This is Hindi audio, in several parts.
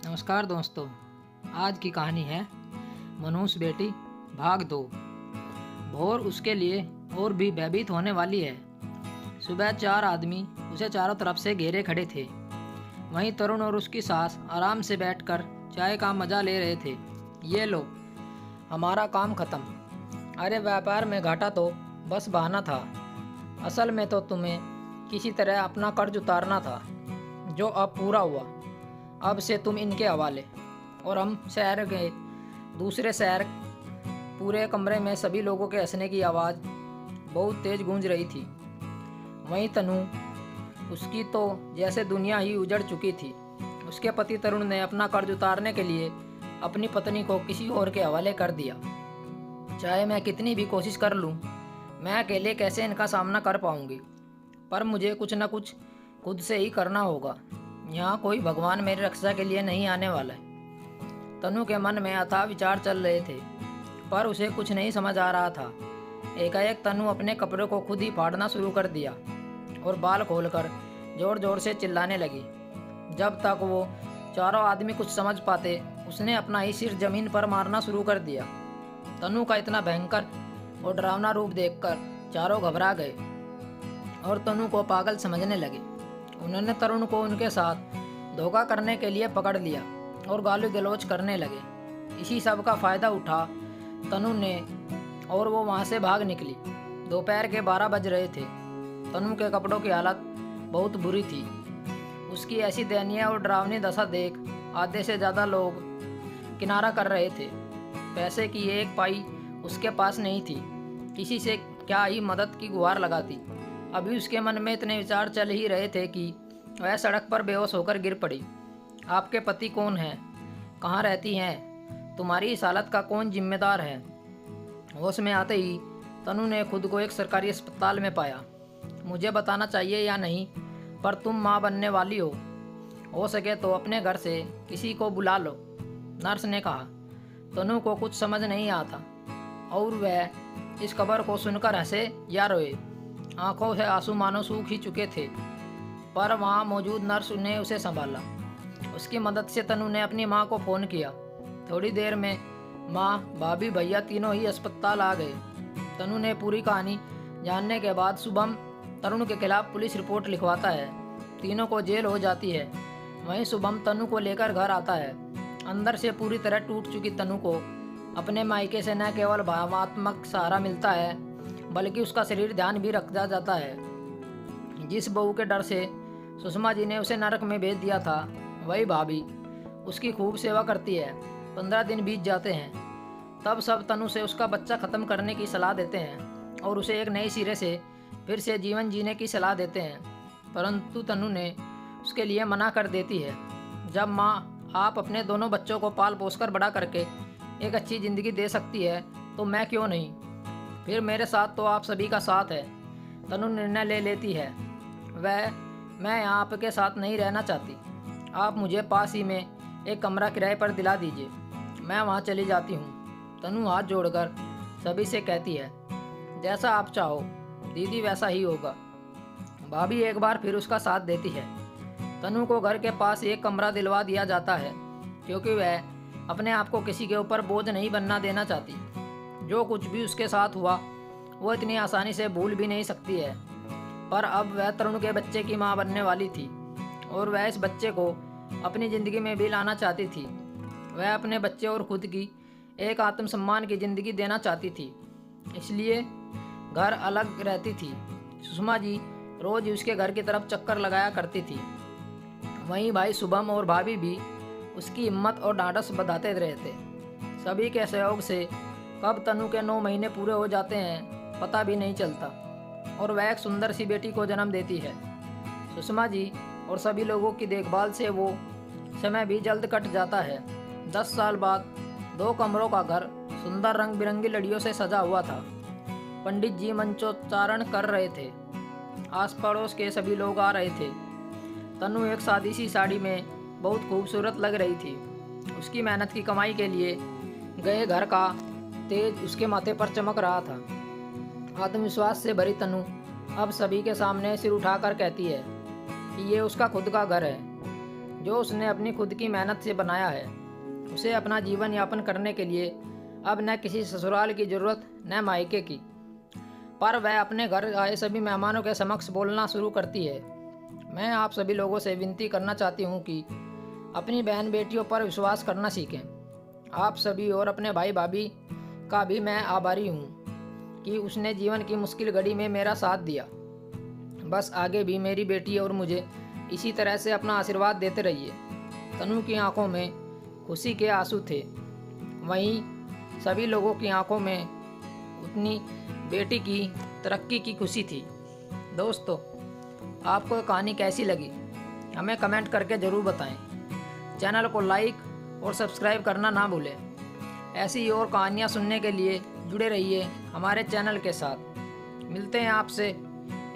नमस्कार दोस्तों। आज की कहानी है मनहूस बेटी भाग 2। भोर उसके लिए और भी भयभीत होने वाली है। सुबह 4 आदमी उसे चारों तरफ से घेरे खड़े थे। वहीं तरुण और उसकी सास आराम से बैठकर चाय का मजा ले रहे थे। ये लो, हमारा काम खत्म। अरे व्यापार में घाटा तो बस बहाना था। असल में तो तुम्हें किसी तरह अपना कर्ज उतारना था, जो अब पूरा हुआ। अब से तुम इनके हवाले। और हम शहर गए। दूसरे शहर पूरे कमरे में सभी लोगों के हंसने की आवाज़ बहुत तेज गूंज रही थी। वहीं तनु, उसकी तो जैसे दुनिया ही उजड़ चुकी थी। उसके पति तरुण ने अपना कर्ज उतारने के लिए अपनी पत्नी को किसी और के हवाले कर दिया। चाहे मैं कितनी भी कोशिश कर लूँ, मैं अकेले कैसे इनका सामना कर पाऊंगी। पर मुझे कुछ न कुछ खुद से ही करना होगा। यहाँ कोई भगवान मेरी रक्षा के लिए नहीं आने वाला है। तनु के मन में अथाह विचार चल रहे थे, पर उसे कुछ नहीं समझ आ रहा था। एकाएक तनु अपने कपड़ों को खुद ही फाड़ना शुरू कर दिया और बाल खोलकर जोर जोर से चिल्लाने लगी। जब तक वो चारों आदमी कुछ समझ पाते, उसने अपना ही सिर जमीन पर मारना शुरू कर दिया। तनु का इतना भयंकर और डरावना रूप देखकर चारों घबरा गए और तनु को पागल समझने लगे। उन्होंने तरुण को उनके साथ धोखा करने के लिए पकड़ लिया और गाली गलौज करने लगे। इसी सब का फ़ायदा उठा तनु ने और वो वहाँ से भाग निकली। दोपहर के 12 बज रहे थे। तनु के कपड़ों की हालत बहुत बुरी थी। उसकी ऐसी दयनीय और डरावनी दशा देख आधे से ज़्यादा लोग किनारा कर रहे थे। पैसे की एक पाई उसके पास नहीं थी। किसी से क्या ही मदद की गुहार लगाती। अभी उसके मन में इतने विचार चल ही रहे थे कि वह सड़क पर बेहोश होकर गिर पड़ी। आपके पति कौन हैं? कहाँ रहती हैं? तुम्हारी इस हालत का कौन जिम्मेदार है? होश में आते ही तनु ने खुद को एक सरकारी अस्पताल में पाया। मुझे बताना चाहिए या नहीं, पर तुम माँ बनने वाली हो सके तो अपने घर से किसी को बुला लो, नर्स ने कहा। तनु को कुछ समझ नहीं आता और वह इस खबर को सुनकर हंसे या रोए। आंखों से आंसू मानो सूख ही चुके थे, पर वहाँ मौजूद नर्स ने उसे संभाला। उसकी मदद से तनु ने अपनी माँ को फ़ोन किया। थोड़ी देर में माँ, भाभी, भैया तीनों ही अस्पताल आ गए। तनु ने पूरी कहानी जानने के बाद शुभम तरुण के खिलाफ पुलिस रिपोर्ट लिखवाता है। तीनों को जेल हो जाती है। वहीं शुभम तनु को लेकर घर आता है। अंदर से पूरी तरह टूट चुकी तनु को अपने मायके से न केवल भावनात्मक सहारा मिलता है, बल्कि उसका शरीर ध्यान भी रखा जाता है। जिस बहू के डर से सुषमा जी ने उसे नरक में भेज दिया था, वही भाभी उसकी खूब सेवा करती है। 15 दिन बीत जाते हैं। तब सब तनु से उसका बच्चा ख़त्म करने की सलाह देते हैं और उसे एक नए सिरे से फिर से जीवन जीने की सलाह देते हैं, परंतु तनु ने उसके लिए मना कर देती है। जब माँ आप अपने दोनों बच्चों को पाल पोस कर बड़ा करके एक अच्छी ज़िंदगी दे सकती है, तो मैं क्यों नहीं? फिर मेरे साथ तो आप सभी का साथ है। तनु निर्णय ले लेती है। मैं यहाँ आपके साथ नहीं रहना चाहती। आप मुझे पास ही में एक कमरा किराए पर दिला दीजिए, मैं वहाँ चली जाती हूँ। तनु हाथ जोड़कर सभी से कहती है, जैसा आप चाहो दीदी, वैसा ही होगा। भाभी एक बार फिर उसका साथ देती है। तनु को घर के पास एक कमरा दिलवा दिया जाता है, क्योंकि वह अपने आप को किसी के ऊपर बोझ नहीं बनना देना चाहती। जो कुछ भी उसके साथ हुआ वो इतनी आसानी से भूल भी नहीं सकती है। पर अब वह तरुण के बच्चे की माँ बनने वाली थी और वह इस बच्चे को अपनी ज़िंदगी में भी लाना चाहती थी। वह अपने बच्चे और खुद की एक आत्मसम्मान की ज़िंदगी देना चाहती थी, इसलिए घर अलग रहती थी। सुषमा जी रोज़ उसके घर की तरफ चक्कर लगाया करती थी। वहीं भाई शुभम और भाभी भी उसकी हिम्मत और ढाढ़स बढ़ाते रहते। सभी के सहयोग से कब तनु के 9 महीने पूरे हो जाते हैं पता भी नहीं चलता और वह एक सुंदर सी बेटी को जन्म देती है। सुषमा जी और सभी लोगों की देखभाल से वो समय भी जल्द कट जाता है। 10 साल बाद 2 कमरों का घर सुंदर रंग बिरंगी लड़ियों से सजा हुआ था। पंडित जी मंचोच्चारण कर रहे थे। आस पड़ोस के सभी लोग आ रहे थे। तनु एक सादी सी साड़ी में बहुत खूबसूरत लग रही थी। उसकी मेहनत की कमाई के लिए गए घर का तेज उसके माथे पर चमक रहा था। आत्मविश्वास से भरी तनु अब सभी के सामने सिर उठाकर कहती है कि ये उसका खुद का घर है। जो उसने अपनी खुद की मेहनत से बनाया है। उसे अपना जीवन यापन करने के लिए अब न किसी ससुराल की ज़रूरत न मायके की। पर वह अपने घर आए सभी मेहमानों के समक्ष बोलना शुरू करती है। मैं आप सभी लोगों से विनती करना चाहती हूँ कि अपनी बहन बेटियों पर विश्वास करना सीखें। आप सभी और अपने भाई भाभी का भी मैं आभारी हूँ कि उसने जीवन की मुश्किल घड़ी में मेरा साथ दिया। बस आगे भी मेरी बेटी और मुझे इसी तरह से अपना आशीर्वाद देते रहिए। तनु की आंखों में खुशी के आंसू थे, वहीं सभी लोगों की आंखों में उतनी बेटी की तरक्की की खुशी थी। दोस्तों, आपको ये कहानी कैसी लगी हमें कमेंट करके ज़रूर बताएं। चैनल को लाइक और सब्सक्राइब करना ना भूलें। ऐसी और कहानियाँ सुनने के लिए जुड़े रहिए हमारे चैनल के साथ। मिलते हैं आपसे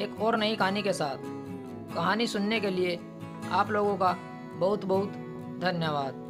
एक और नई कहानी के साथ। कहानी सुनने के लिए आप लोगों का बहुत बहुत धन्यवाद।